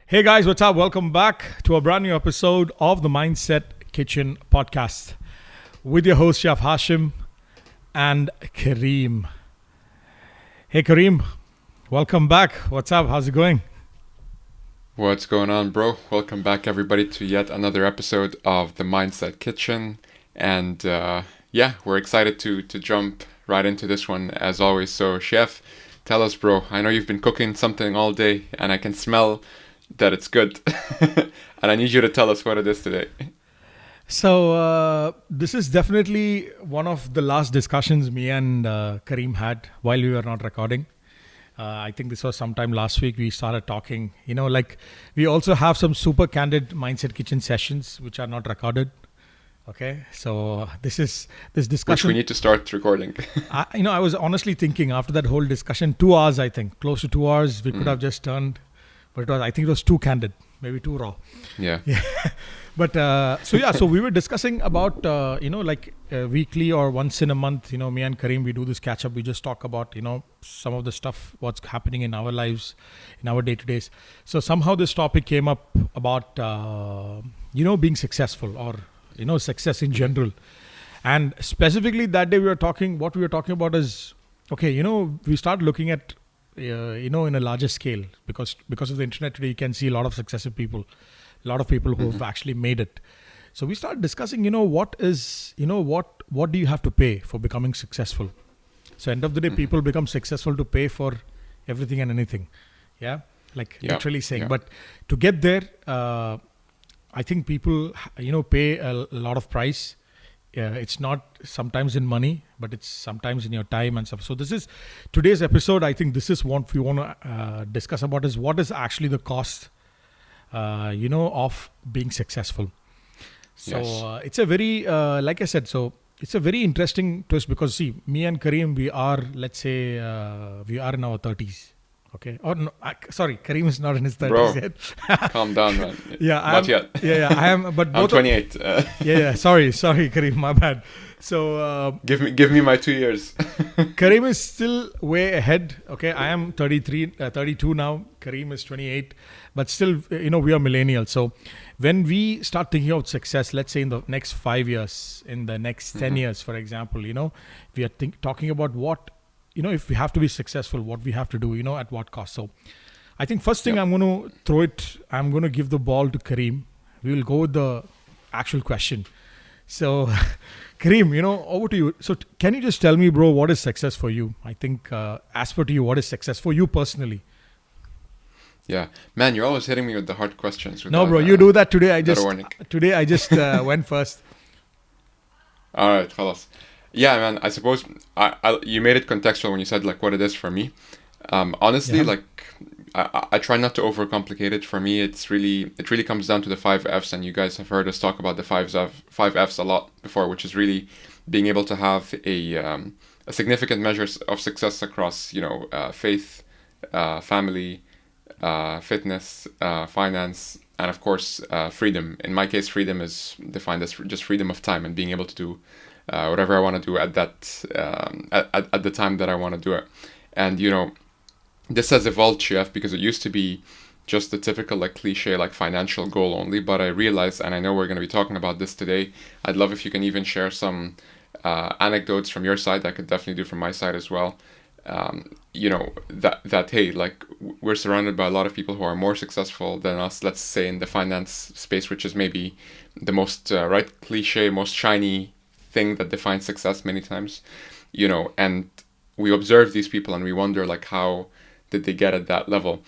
Hey guys, what's up? Welcome back to a brand new episode of the Mindset Kitchen podcast with your host Sheyaf Hashim and Kareem. Hey Kareem, welcome back. What's up? How's it going? What's going on, bro? Welcome back, everybody, to yet another episode of the Mindset Kitchen. And we're excited to jump right into this one as always. So, Chef, tell us, bro. I know you've been cooking something all day, and I can smell that it's good. And I need you to tell us what it is today. So, this is definitely one of the last discussions me and Kareem had while we were not recording. I think this was sometime last week we started talking. We also have some super candid Mindset Kitchen sessions which are not recorded. Okay, so this discussion. Which we need to start recording. I was honestly thinking after that whole discussion, 2 hours, I think, close to 2 hours, we could have just turned. But I think it was too candid, maybe too raw. Yeah. But so we were discussing about, weekly or once in a month, me and Kareem, we do this catch up. We just talk about, some of the stuff, what's happening in our lives, in our day-to-days. So somehow this topic came up about, being successful or, success in general. And specifically that day what we were talking about is, okay, we start looking at, in a larger scale, because of the internet today, you can see a lot of successful people, a lot of people who have actually made it. So we start discussing, what do you have to pay for becoming successful? So end of the day, people become successful to pay for everything and anything. Yeah. Literally saying, but to get there, I think people, pay a lot of price. It's not sometimes in money, but it's sometimes in your time and stuff. So this is today's episode. I think this is what we want to discuss about is what is actually the cost, of being successful. So Yes. it's a very, like I said, so it's a very interesting twist because see, me and Kareem, we are, let's say, we are in our 30s. Okay. Or no, sorry, Kareem is not in his 30s Bro, yet. calm down, man. Yeah, Not yet. Yeah, I am. But I'm both 28. yeah. Sorry, Kareem, my bad. So Give me my 2 years. Kareem is still way ahead. Okay, I am 32 now. Kareem is 28, but still, we are millennials. So when we start thinking of success, let's say in the next 5 years, in the next 10 years, for example, we are talking about what, if we have to be successful, what we have to do, at what cost. So I think first thing I'm going to give the ball to Kareem. We will go with the actual question. So Kareem, over to you. So can you just tell me, bro, what is success for you? I think as per to you, what is success for you personally? Yeah. Man, you're always hitting me with the hard questions. No, bro, you do that today. I just went first. All right, خلاص. Yeah, man, I suppose you made it contextual when you said like what it is for me. Honestly, Yeah. I try not to overcomplicate it. For me, it really comes down to the 5 Fs, and you guys have heard us talk about the five Fs a lot before, which is really being able to have a significant measure of success across faith, family, fitness, finance, and of course freedom. In my case, freedom is defined as just freedom of time and being able to do whatever I want to do at that at the time that I want to do it. And this has evolved, Chef, because it used to be just the typical cliche financial goal only. But I realized, and I know we're going to be talking about this today. I'd love if you can even share some anecdotes from your side. I could definitely do from my side as well. That hey, we're surrounded by a lot of people who are more successful than us. Let's say in the finance space, which is maybe the most cliche, most shiny thing that defines success many times, and we observe these people and we wonder how did they get at that level,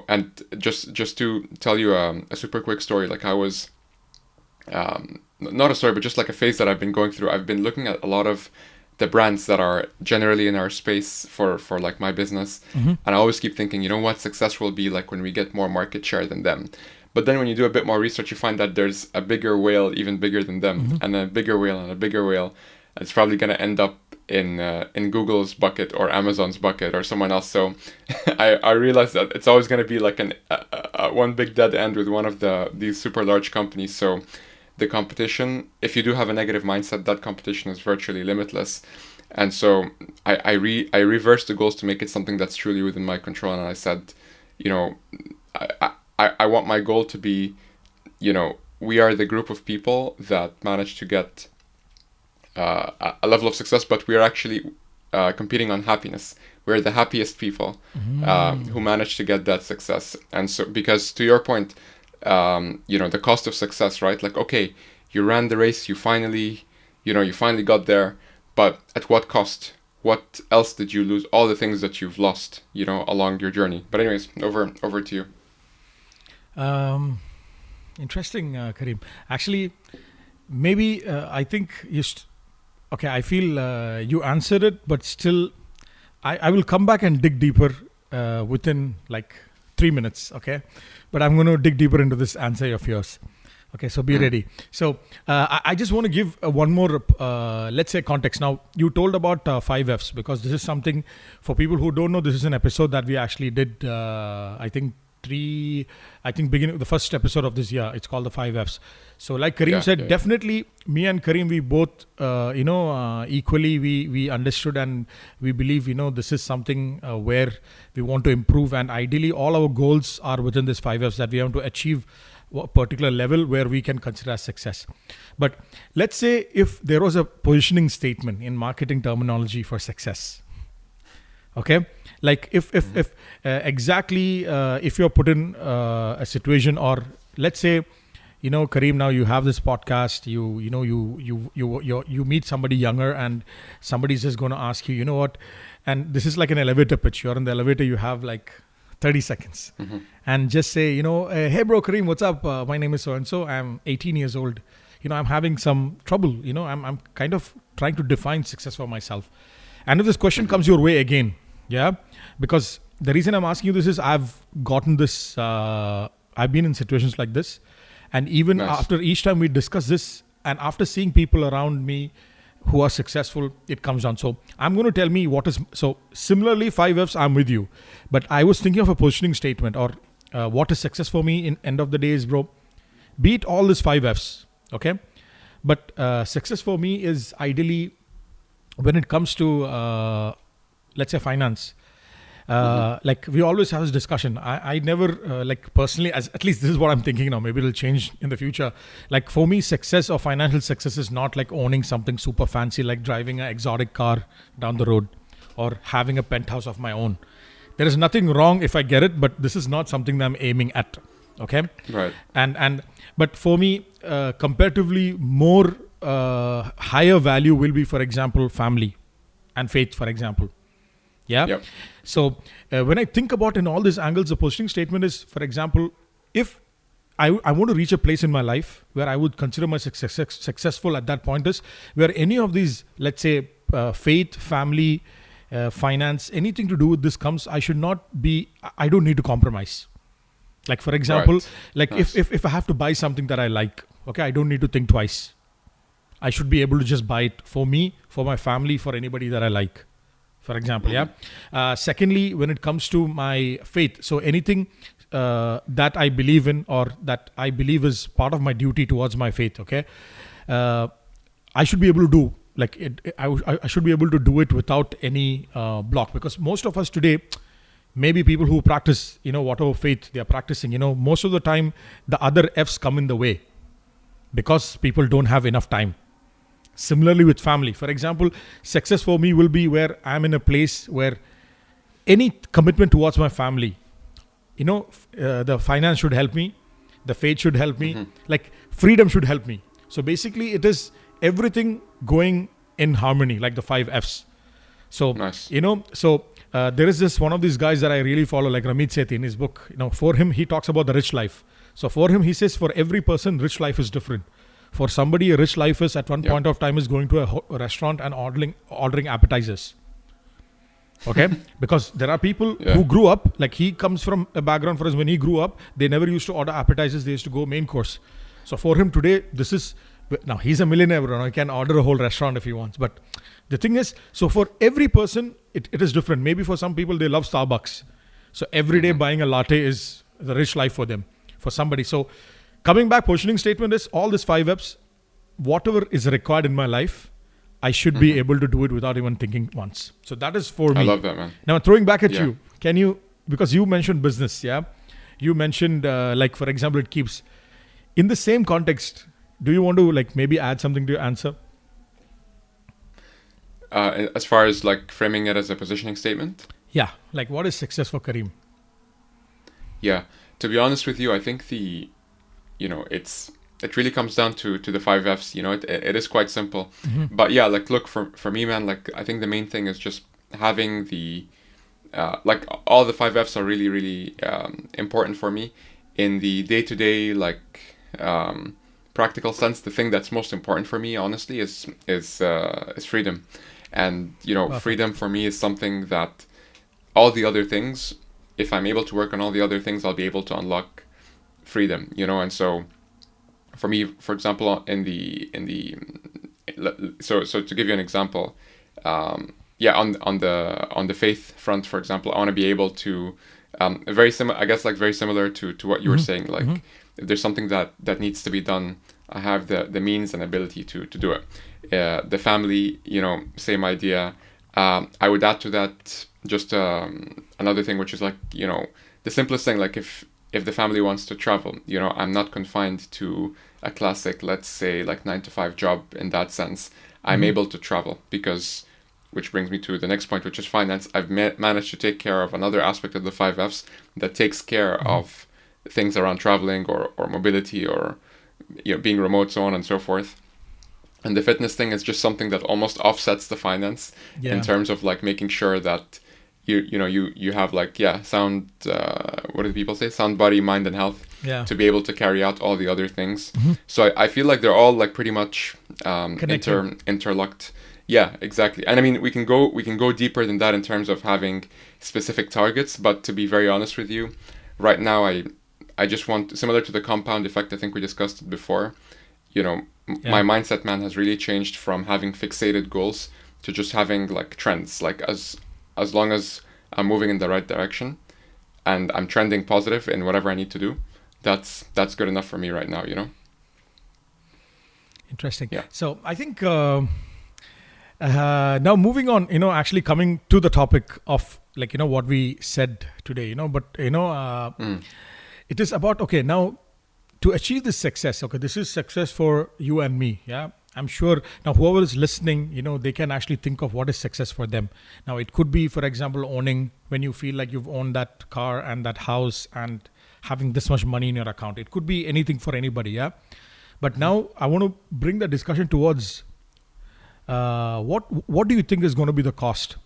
and just to tell you a super quick story. I was not a story, but just a phase that I've been going through. I've been looking at a lot of the brands that are generally in our space for my business, and I always keep thinking, what success will be when we get more market share than them. But then when you do a bit more research, you find that there's a bigger whale, even bigger than them, and a bigger whale and a bigger whale. And it's probably going to end up in Google's bucket or Amazon's bucket or someone else. So I realized that it's always going to be one big dead end with one of these super large companies. So the competition, if you do have a negative mindset, that competition is virtually limitless. And so I reversed the goals to make it something that's truly within my control. And I said, I want my goal to be, we are the group of people that manage to get a level of success, but we are actually competing on happiness. We're the happiest people who manage to get that success. And so, because to your point, the cost of success, right? Like, okay, you ran the race, you finally got there, but at what cost? What else did you lose? All the things that you've lost, along your journey. But anyways, over to you. Interesting, Kareem. Actually, maybe I think okay, I feel you answered it, but still, I will come back and dig deeper within like 3 minutes, okay? But I'm going to dig deeper into this answer of yours. Okay, so be ready. So I just want to give one more, let's say, context. Now, you told about 5Fs, because this is something, for people who don't know, this is an episode that we actually did, beginning of the first episode of this year. It's called the 5Fs. So like Kareem said, definitely me and Kareem, we both, equally, we understood, and we believe, this is something where we want to improve. And ideally, all our goals are within this 5Fs, that we want to achieve a particular level where we can consider as success. But let's say if there was a positioning statement in marketing terminology for success, okay? Like if exactly if you're put in a situation, or let's say, Kareem, now you have this podcast, you meet somebody younger, and somebody's just going to ask you, what, and this is like an elevator pitch. You're in the elevator, you have like 30 seconds, and just say, hey bro, Kareem, what's up? My name is so and so. I'm 18 years old. I'm having some trouble. I'm kind of trying to define success for myself. And if this question comes your way again, because the reason I'm asking you this is I've gotten this. I've been in situations like this, and even after each time we discuss this, and after seeing people around me who are successful, it comes down. So I'm going to tell me what is, so similarly 5Fs, I'm with you, but I was thinking of a positioning statement, or what is success for me in end of the day is, bro, beat all these 5Fs, okay? But success for me is ideally, when it comes to, let's say, finance, like we always have this discussion. I never like personally, as at least this is what I'm thinking now, maybe it'll change in the future. Like for me, success or financial success is not like owning something super fancy, like driving an exotic car down the road or having a penthouse of my own. There is nothing wrong if I get it, but this is not something that I'm aiming at. Okay. Right. But for me, comparatively more higher value will be, for example, family and faith, for example. Yeah. Yep. So when I think about in all these angles, the positioning statement is, for example, if I want to reach a place in my life where I would consider myself successful at that point, is where any of these, let's say, faith, family, finance, anything to do with this comes, I don't need to compromise. Like, for example, like if I have to buy something that I like, okay, I don't need to think twice. I should be able to just buy it for me, for my family, for anybody that I like. For example, secondly, when it comes to my faith, so anything that I believe in or that I believe is part of my duty towards my faith, okay, I should be able to do like it. I should be able to do it without any block, because most of us today, maybe people who practice, whatever faith they are practicing, most of the time the other F's come in the way because people don't have enough time. Similarly with family, for example, success for me will be where I'm in a place where any commitment towards my family, the finance should help me, the faith should help me, like freedom should help me. So basically it is everything going in harmony, like the 5Fs. So, nice. There is this one of these guys that I really follow, like Ramit Sethi in his book, for him, he talks about the rich life. So for him, he says for every person, rich life is different. For somebody, a rich life is at one point of time is going to a restaurant and ordering appetizers. Okay? Because there are people who grew up, like he comes from a background, for us, when he grew up, they never used to order appetizers, they used to go main course. So for him today, now he's a millionaire, he can order a whole restaurant if he wants. But the thing is, so for every person, it is different. Maybe for some people, they love Starbucks. So every day buying a latte is the rich life for them, for somebody. So coming back, positioning statement is all these 5Fs, whatever is required in my life, I should be able to do it without even thinking once. So that is for me. I love that, man. Now throwing back at you, can you, because you mentioned business, you mentioned, like, for example, it keeps in the same context. Do you want to like maybe add something to your answer? As far as like framing it as a positioning statement. Yeah, like what is success for Kareem? Yeah, to be honest with you, I think it really comes down to the five Fs. It is quite simple, but yeah, like look for me, man. Like I think the main thing is just having like all the five Fs are really really important for me in the day to day like practical sense. The thing that's most important for me, honestly, is freedom, and Perfect. freedom for me is something that all the other things, if I'm able to work on all the other things, I'll be able to unlock freedom, and so for me, for example, so to give you an example, yeah, on the faith front, for example, I want to be able to very similar, I guess, like very similar to what you were saying, like if there's something that needs to be done, I have the means and ability to do it. The family, same idea. I would add to that just another thing, which is like, the simplest thing, like if the family wants to travel, I'm not confined to a classic, let's say, like 9 to 5 job in that sense. I'm able to travel because, which brings me to the next point, which is finance. I've managed to take care of another aspect of the 5 Fs that takes care of things around traveling or mobility or being remote, so on and so forth. And the fitness thing is just something that almost offsets the finance in terms of like making sure that you have like sound, what do people say, sound body, mind and health, to be able to carry out all the other things. So I feel like they're all like pretty much interlocked. Yeah, exactly. And I mean, we can go deeper than that in terms of having specific targets, but to be very honest with you, right now I just want, similar to the compound effect, I think we discussed it before, my mindset, man, has really changed from having fixated goals to just having like trends. Like as long as I'm moving in the right direction and I'm trending positive in whatever I need to do, that's good enough for me right now, Interesting. Yeah. So I think now moving on, actually coming to the topic of like, what we said today, but, it is about, okay, now to achieve this success, okay, this is success for you and me. Yeah. I'm sure now whoever is listening, they can actually think of what is success for them. Now it could be, for example, owning, when you feel like you've owned that car and that house and having this much money in your account. It could be anything for anybody. Yeah. But now I want to bring the discussion towards what do you think is going to be the cost?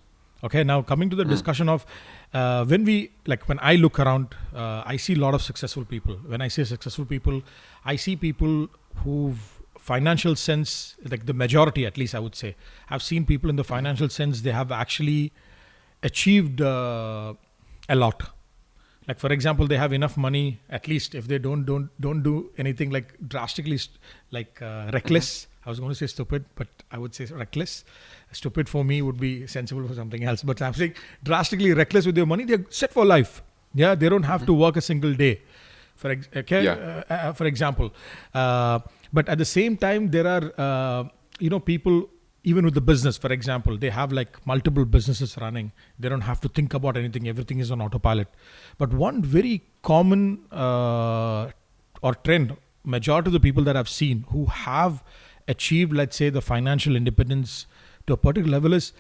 Okay, now coming to the discussion of when I look around, I see a lot of successful people. When I say successful people, I see people who've financial sense, like the majority at least I would say, I've seen people in the financial sense, they have actually achieved a lot. Like for example, they have enough money, at least if they don't do anything like drastically reckless. I was going to say stupid, but I would say reckless. Stupid for me would be sensible for something else. But I'm saying drastically reckless with their money. They're set for life. Yeah, they don't have to work a single day. For example, but at the same time, there are people even with the business. For example, they have like multiple businesses running. They don't have to think about anything. Everything is on autopilot. But one very common or trend, majority of the people that I've seen who have achieved, let's say, the financial independence to a particular level is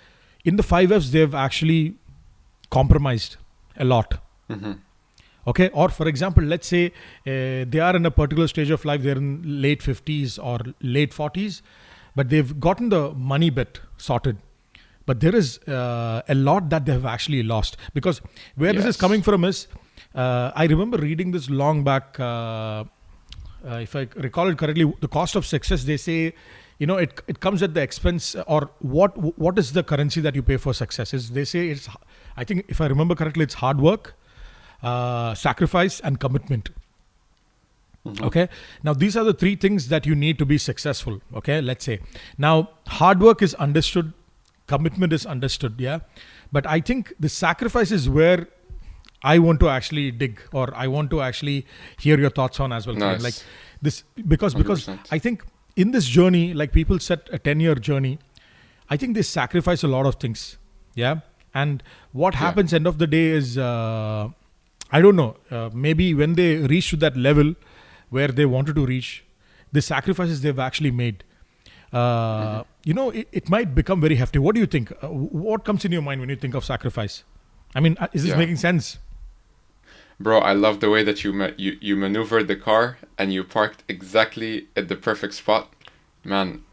in the 5Fs, they've actually compromised a lot. Okay. Or for example, let's say they are in a particular stage of life, they're in late 50s or late 40s, but they've gotten the money bit sorted. But there is a lot that they have actually lost, because where this is coming from is, I remember reading this long back, if I recall it correctly, the cost of success, they say, it comes at the expense, or what is the currency that you pay for success? Is they say it's, I think if I remember correctly, it's hard work, sacrifice and commitment. Okay. Now these are the three things that you need to be successful. Okay. Let's say now hard work is understood. Commitment is understood. Yeah. But I think the sacrifice is where I want to actually dig, or I want to actually hear your thoughts on as well. Nice. Like this, because 100%. I think in this journey, like people set a 10-year journey, I think they sacrifice a lot of things. Yeah. And what happens end of the day is, I don't know. Maybe when they reach to that level where they wanted to reach, the sacrifices they've actually made, it might become very hefty. What do you think? What comes in your mind when you think of sacrifice? I mean, is this Yeah. making sense? Bro, I love the way that you maneuvered the car and you parked exactly at the perfect spot. Man,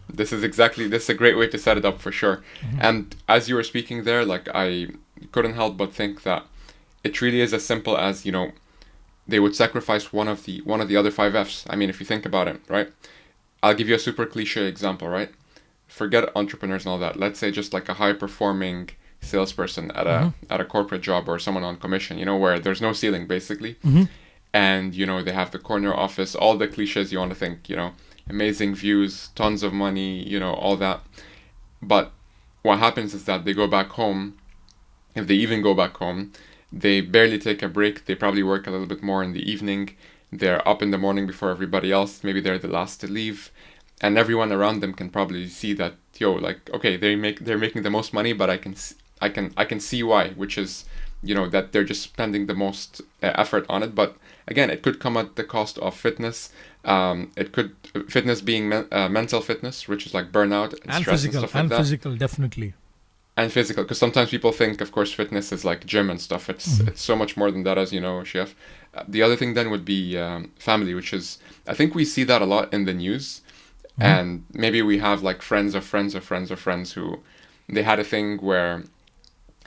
this is a great way to set it up for sure. And as you were speaking there, like I couldn't help but think that it really is as simple as, they would sacrifice one of the other five F's. I mean, if you think about it, right? I'll give you a super cliche example, right? Forget entrepreneurs and all that. Let's say just like a high performing salesperson at a corporate job or someone on commission, where there's no ceiling basically. And they have the corner office, all the cliches you want to think, amazing views, tons of money, all that. But what happens is that they go back home. If they even go back home, they barely take a break. They probably work a little bit more in the evening. They're up in the morning before everybody else. Maybe they're the last to leave, and everyone around them can probably see that, okay, they're making the most money, but I can see why, which is, that they're just spending the most effort on it. But again, it could come at the cost of fitness. It could fitness being mental fitness, which is like burnout and stress and stuff like that. Physical, definitely. And physical, because sometimes people think, of course, fitness is like gym and stuff. It's so much more than that, as you know, Sheyaf. The other thing then would be family, which is, I think we see that a lot in the news. And maybe we have like friends of friends of friends of friends who they had a thing where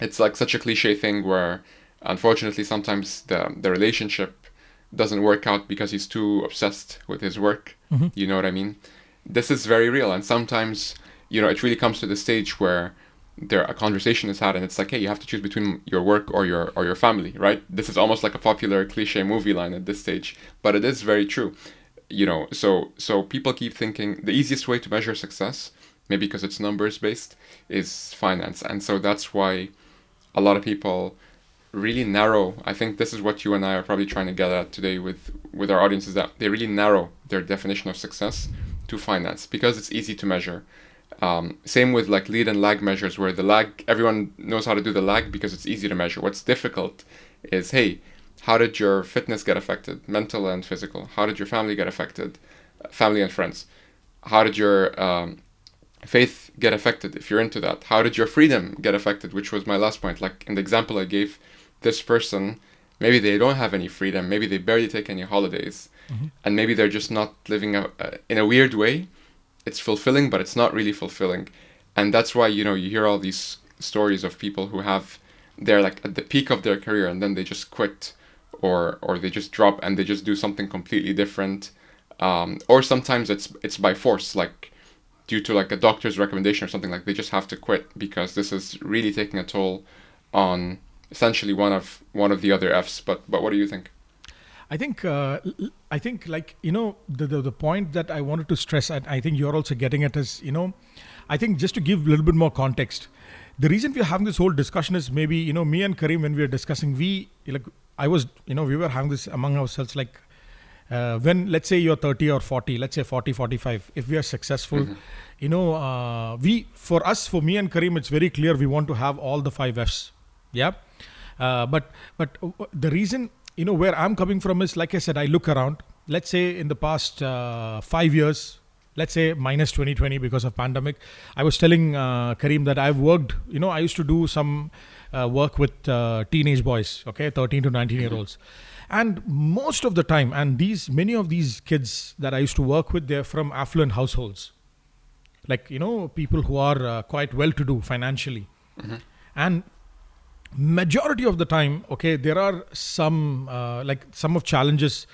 it's like such a cliche thing where unfortunately sometimes the relationship doesn't work out because he's too obsessed with his work. You know what I mean? This is very real. And sometimes, it really comes to the stage where a conversation is had and it's like, hey, you have to choose between your work or your family, right? This is almost like a popular cliche movie line at this stage, but it is very true. So people keep thinking the easiest way to measure success, maybe because it's numbers based, is finance. And so that's why a lot of people really narrow. I think this is what you and I are probably trying to get at today with our audience, is that they really narrow their definition of success to finance because it's easy to measure. Same with like lead and lag measures, where the lag, everyone knows how to do the lag because it's easy to measure. What's difficult is, hey, how did your fitness get affected, mental and physical? How did your family get affected, family and friends? How did your faith get affected, if you're into that? How did your freedom get affected, which was my last point? Like in the example I gave, this person, maybe they don't have any freedom, maybe they barely take any holidays, and maybe they're just not living in a weird way. It's fulfilling, but it's not really fulfilling. And that's why, you hear all these stories of people who they're like at the peak of their career and then they just quit or they just drop and they just do something completely different. Or sometimes it's by force, like due to like a doctor's recommendation or something, like they just have to quit because this is really taking a toll on essentially one of the other F's. But what do you think? I think like, the point that I wanted to stress, and I think you're also getting at is, I think just to give a little bit more context, the reason we're having this whole discussion is maybe, me and Kareem, when we were discussing, we were having this among ourselves, like when, let's say you're 30 or 40, let's say 40, 45, if we are successful, for me and Kareem, it's very clear we want to have all the 5 F's. Yeah. But the reason, where I'm coming from is, like I said, I look around, let's say in the past 5 years, let's say minus 2020 because of pandemic. I was telling Kareem that I've worked, I used to do some work with teenage boys, okay, 13 to 19 year olds. And most of the time, and many of these kids that I used to work with, they're from affluent households. Like, people who are quite well-to-do financially. And majority of the time, okay, there are some of challenges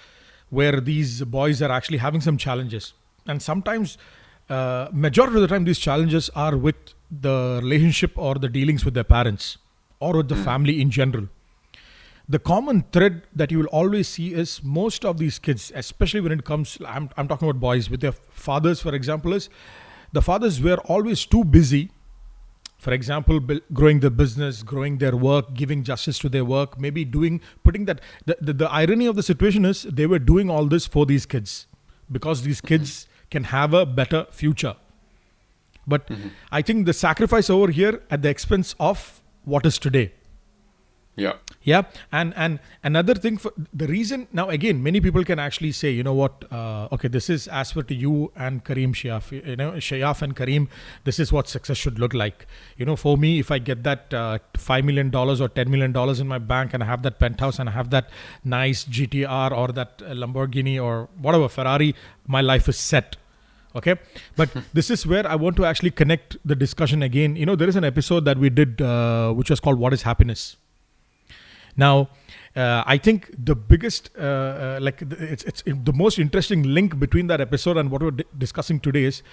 where these boys are actually having some challenges, and sometimes majority of the time these challenges are with the relationship or the dealings with their parents or with the family in general. The common thread that you will always see is most of these kids, especially when it comes, I'm talking about boys with their fathers, for example, is the fathers were always too busy. For example, growing their business, growing their work, giving justice to their work, maybe putting that. The irony of the situation is they were doing all this for these kids because these kids can have a better future. But I think the sacrifice over here at the expense of what is today. Yeah. Yeah, and another thing, for the reason now, again, many people can actually say, you know what, okay, this is as per to you and Kareem Sheyaf, Sheyaf and Kareem, this is what success should look like. For me, if I get that $5 million or $10 million in my bank, and I have that penthouse, and I have that nice GTR or that Lamborghini or whatever Ferrari, my life is set. Okay, but this is where I want to actually connect the discussion again. There is an episode that we did which was called "What is Happiness." Now, I think the biggest, it's the most interesting link between that episode and what we're discussing today is,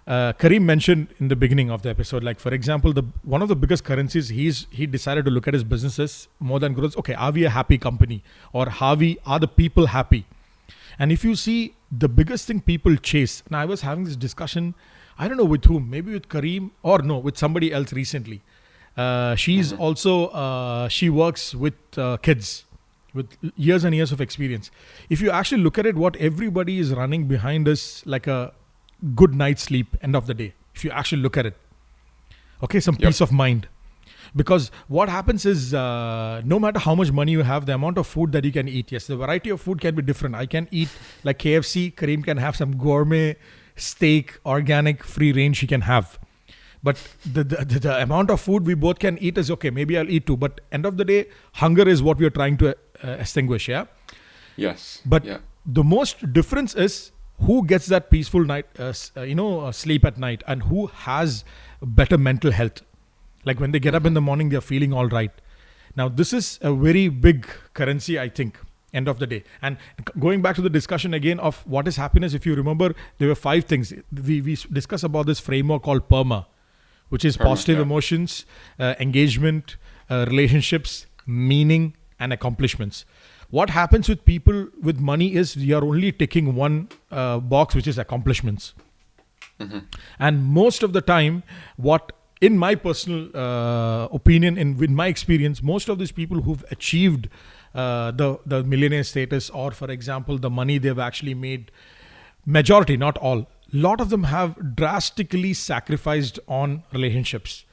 Kareem mentioned in the beginning of the episode, like, for example, one of the biggest currencies he decided to look at his businesses more than growth. Okay, are we a happy company, or are the people happy? And if you see the biggest thing people chase, and I was having this discussion, I don't know with whom, maybe with Kareem or no, with somebody else recently. She's also, she works with kids with years and years of experience. If you actually look at it, what everybody is running behind is like a good night's sleep end of the day. If you actually look at it, okay, some peace of mind. Because what happens is, no matter how much money you have, the amount of food that you can eat, yes, the variety of food can be different. I can eat like KFC, Kareem can have some gourmet steak, organic, free range he can have. But the amount of food we both can eat is okay. Maybe I'll eat too. But end of the day, hunger is what we are trying to extinguish. Yeah. Yes. But the most difference is who gets that peaceful night, sleep at night, and who has better mental health. Like when they get up in the morning, they're feeling all right. Now, this is a very big currency, I think, end of the day. And going back to the discussion again of what is happiness, if you remember, there were 5 things. We discussed about this framework called PERMA, which is positive emotions, engagement, relationships, meaning, and accomplishments. What happens with people with money is you're only ticking one box, which is accomplishments. Mm-hmm. And most of the time, in my personal opinion, with my experience, most of these people who've achieved the millionaire status, or for example, the money they've actually made, majority, not all, lot of them have drastically sacrificed on relationships,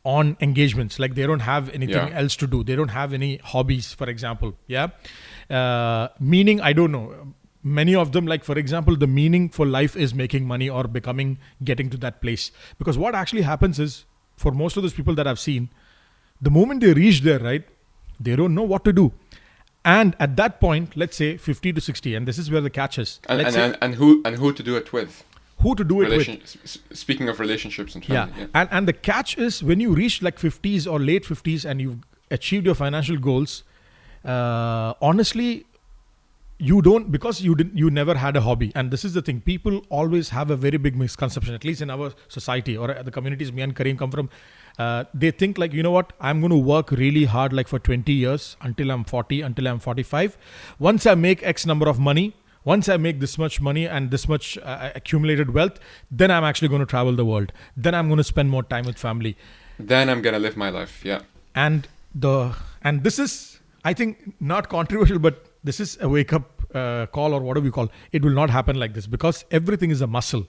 on engagements. Like they don't have anything else to do. They don't have any hobbies, for example. Meaning, I don't know. Many of them, like for example, the meaning for life is making money or getting to that place. Because what actually happens is, for most of those people that I've seen, the moment they reach there, right, they don't know what to do. And at that point, let's say 50 to 60, and this is where the catch is. And who to do it with. Who to do it with. Speaking of relationships and family. Yeah. And the catch is, when you reach like 50s or late 50s and you've achieved your financial goals, honestly, you don't, because you never had a hobby. And this is the thing, people always have a very big misconception, at least in our society or the communities me and Kareem come from. They think like, you know what, I'm going to work really hard like for 20 years until I'm 40, until I'm 45. Once I make X number of money, once I make this much money and this much accumulated wealth, then I'm actually going to travel the world. Then I'm going to spend more time with family. Then I'm going to live my life. Yeah. And this is, I think, not controversial, but this is a wake up call, or whatever you call. It will not happen like this, because everything is a muscle.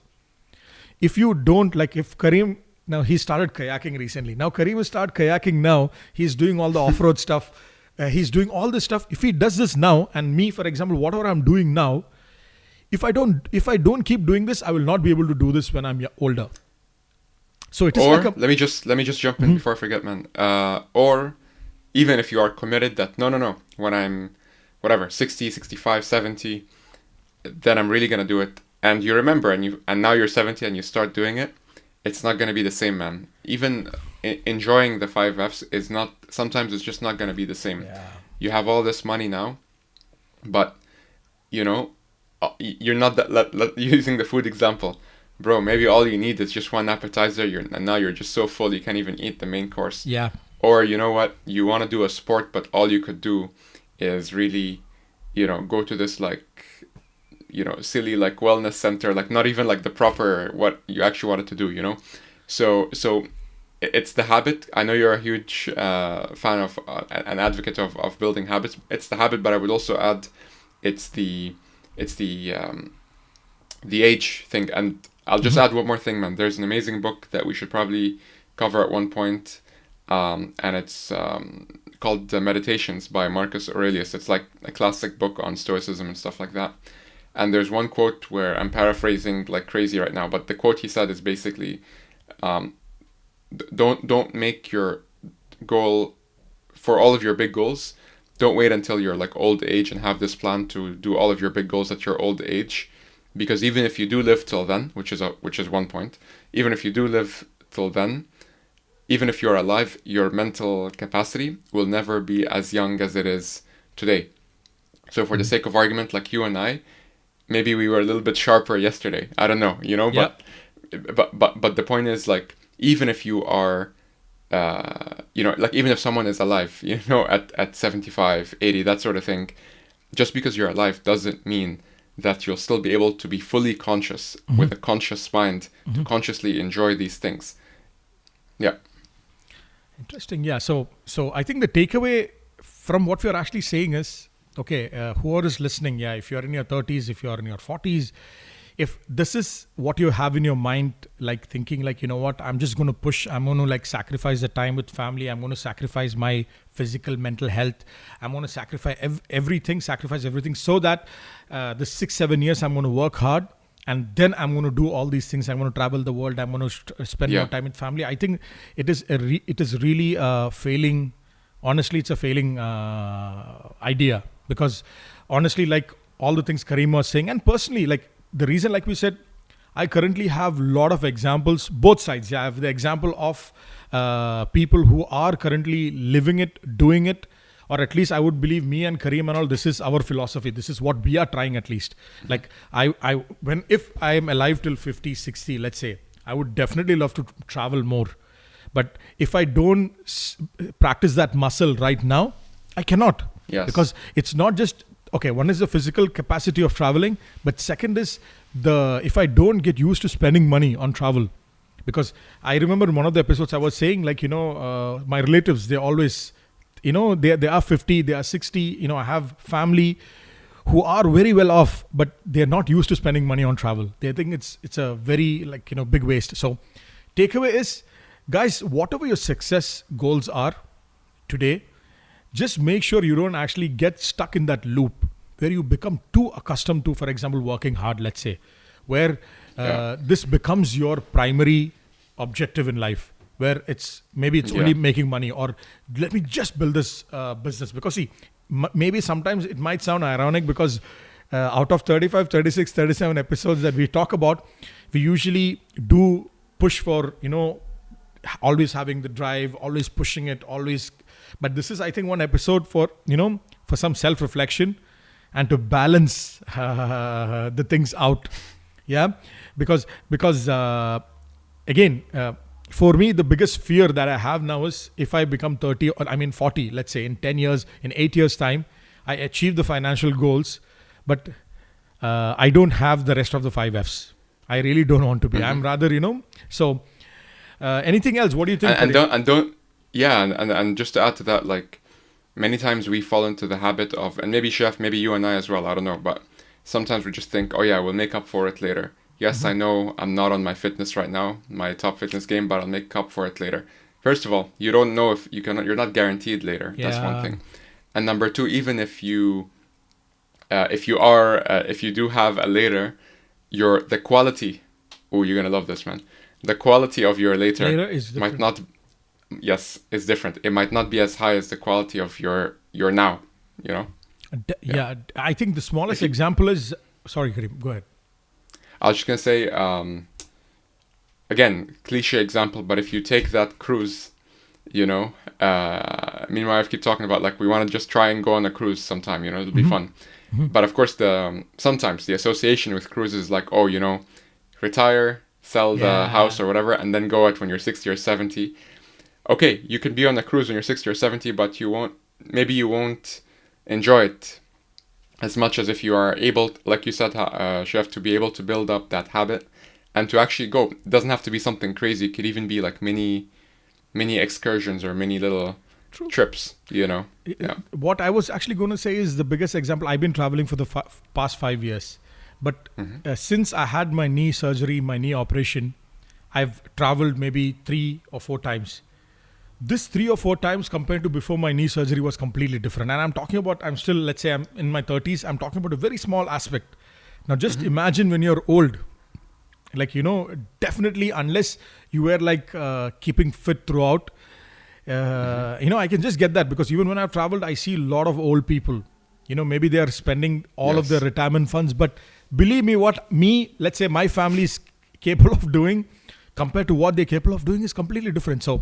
If you don't, like if Kareem, now he started kayaking recently. Now Kareem will start kayaking now. He's doing all the off-road stuff. He's doing all this stuff. If he does this now, and me, for example, whatever I'm doing now, if I don't keep doing this, I will not be able to do this when I'm older. So it is let me just jump in before I forget, man. Or even if you are committed that no, when I'm whatever 60, 65, 70, then I'm really gonna do it. And you remember, and now you're 70 and you start doing it. It's not gonna be the same, man. Even enjoying the 5 Fs is not. Sometimes it's just not gonna be the same. Yeah. You have all this money now, but you're not that. Using the food example, bro. Maybe all you need is just one appetizer. And now you're just so full you can't even eat the main course. Yeah. Or you know what? You want to do a sport, but all you could do is really, go to this like, silly like wellness center, like not even like the proper what you actually wanted to do, So it's the habit. I know you're a huge fan of an advocate of building habits. It's the habit, but I would also add, it's the age thing. And I'll just add one more thing, man. There's an amazing book that we should probably cover at one point, and it's called The Meditations by Marcus Aurelius. It's like a classic book on Stoicism and stuff like that. And there's one quote where I'm paraphrasing like crazy right now, but the quote he said is basically, don't make your goal for all of your big goals. Don't wait until you're like old age and have this plan to do all of your big goals at your old age, because even if you do live till then, which is one point, even if you do live till then, even if you're alive, your mental capacity will never be as young as it is today. So for the sake of argument, like you and I, maybe we were a little bit sharper yesterday. I don't know, you know, Yep. but the point is, like, even if you are, you know, like even if someone is alive, you know, at 75, 80, that sort of thing, just because you're alive doesn't mean that you'll still be able to be fully conscious with a conscious mind to consciously enjoy these things. Yeah. Interesting. Yeah. So I think the takeaway from what we're actually saying is, okay, whoever is listening, yeah, if you're in your 30s, if you're in your 40s, if this is what you have in your mind, like thinking like, you know what, I'm just going to push, I'm going to like sacrifice the time with family, I'm going to sacrifice my physical, mental health, I'm going to sacrifice everything so that the 6-7 years I'm going to work hard, and then I'm going to do all these things. I'm going to travel the world. I'm going to spend more time with family. I think it is really failing. Honestly, it's a failing idea, because honestly, like all the things Kareem was saying, and personally, like the reason, like we said, I currently have a lot of examples, both sides. Yeah, I have the example of people who are currently living it, doing it, or at least I would believe me and Kareem and all, this is our philosophy. This is what we are trying at least. Like if I am alive till 50, 60, let's say, I would definitely love to travel more. But if I don't practice that muscle right now, I cannot. Yes. Because it's not just, okay, one is the physical capacity of traveling, but second is if I don't get used to spending money on travel. Because I remember in one of the episodes I was saying, like, you know, my relatives, they always, you know, they are 50, they are 60, you know, I have family who are very well off, but they're not used to spending money on travel. They think it's a very, like, you know, big waste. So takeaway is, guys, whatever your success goals are today, just make sure you don't actually get stuck in that loop where you become too accustomed to, for example, working hard, let's say, where this becomes your primary objective in life, where it's only making money, or let me just build this business. Because see, maybe sometimes it might sound ironic, because out of 35, 36, 37 episodes that we talk about, we usually do push for, you know, always having the drive, always pushing it, always. But this is, I think, one episode for, you know, for some self-reflection and to balance the things out. Yeah. Because again, for me, the biggest fear that I have now is, if I become 30, or 40, let's say in 10 years, in 8 years time, I achieve the financial goals, but I don't have the rest of the 5 Fs. I really don't want to be. I'm rather, you know, so anything else? What do you think? And just to add to that, like, many times we fall into the habit of, and maybe Chef, maybe you and I as well, I don't know, but sometimes we just think, oh yeah, we'll make up for it later. Yes, I know I'm not on my fitness right now, my top fitness game, but I'll make up for it later. First of all, you don't know if you can. You're not guaranteed later. Yeah. That's one thing. And number two, even if you do have a later, the quality. Oh, you're gonna love this, man. The quality of your later is might not. Yes, it's different. It might not be as high as the quality of your now. You know. Yeah, I think the smallest example is. Sorry, Kareem, go ahead. I was just going to say, again, cliche example, but if you take that cruise, you know, me and my wife keep talking about, like, we want to just try and go on a cruise sometime, you know, it'll be fun. But of course, sometimes the association with cruises is like, oh, you know, retire, sell the house or whatever, and then go out when you're 60 or 70. Okay, you can be on a cruise when you're 60 or 70, but you won't enjoy it as much as if you are able, like you said, Chef, to be able to build up that habit and to actually go. It doesn't have to be something crazy. It could even be like mini excursions or mini little trips, you know. Yeah. What I was actually going to say is the biggest example. I've been traveling for the past 5 years. But since I had my knee surgery, my knee operation, I've traveled maybe 3 or 4 times. this 3 or 4 times compared to before my knee surgery was completely different. And I'm talking about, I'm still, let's say I'm in my 30s, I'm talking about a very small aspect. Now just imagine when you're old, like, definitely unless you were like keeping fit throughout, I can just get that, because even when I've traveled, I see a lot of old people, maybe they are spending all of their retirement funds, but believe me, let's say my family is capable of doing compared to what they're capable of doing is completely different. So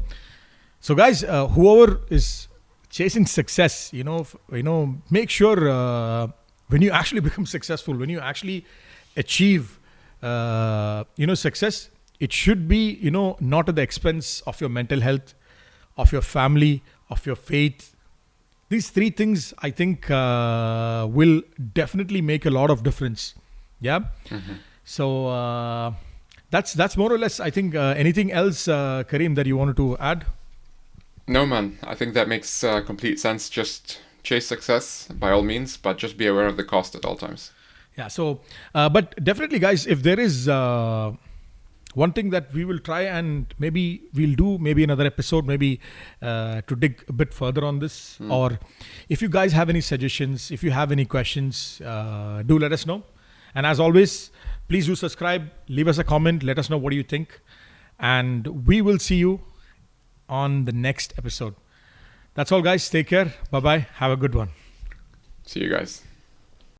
guys, whoever is chasing success, make sure when you actually become successful, when you actually achieve, success, it should be, not at the expense of your mental health, of your family, of your faith. These 3 things, I think, will definitely make a lot of difference. Yeah. So that's more or less, I think. Anything else, Kareem, that you wanted to add? No, man. I think that makes complete sense. Just chase success by all means, but just be aware of the cost at all times. Yeah. So, but definitely, guys, if there is one thing that we will try, and maybe we'll do maybe another episode, maybe to dig a bit further on this, or if you guys have any suggestions, if you have any questions, do let us know. And as always, please do subscribe, leave us a comment, let us know what you think, and we will see you on the next episode. That's all, guys. Take care. Bye-bye. Have a good one. See you guys.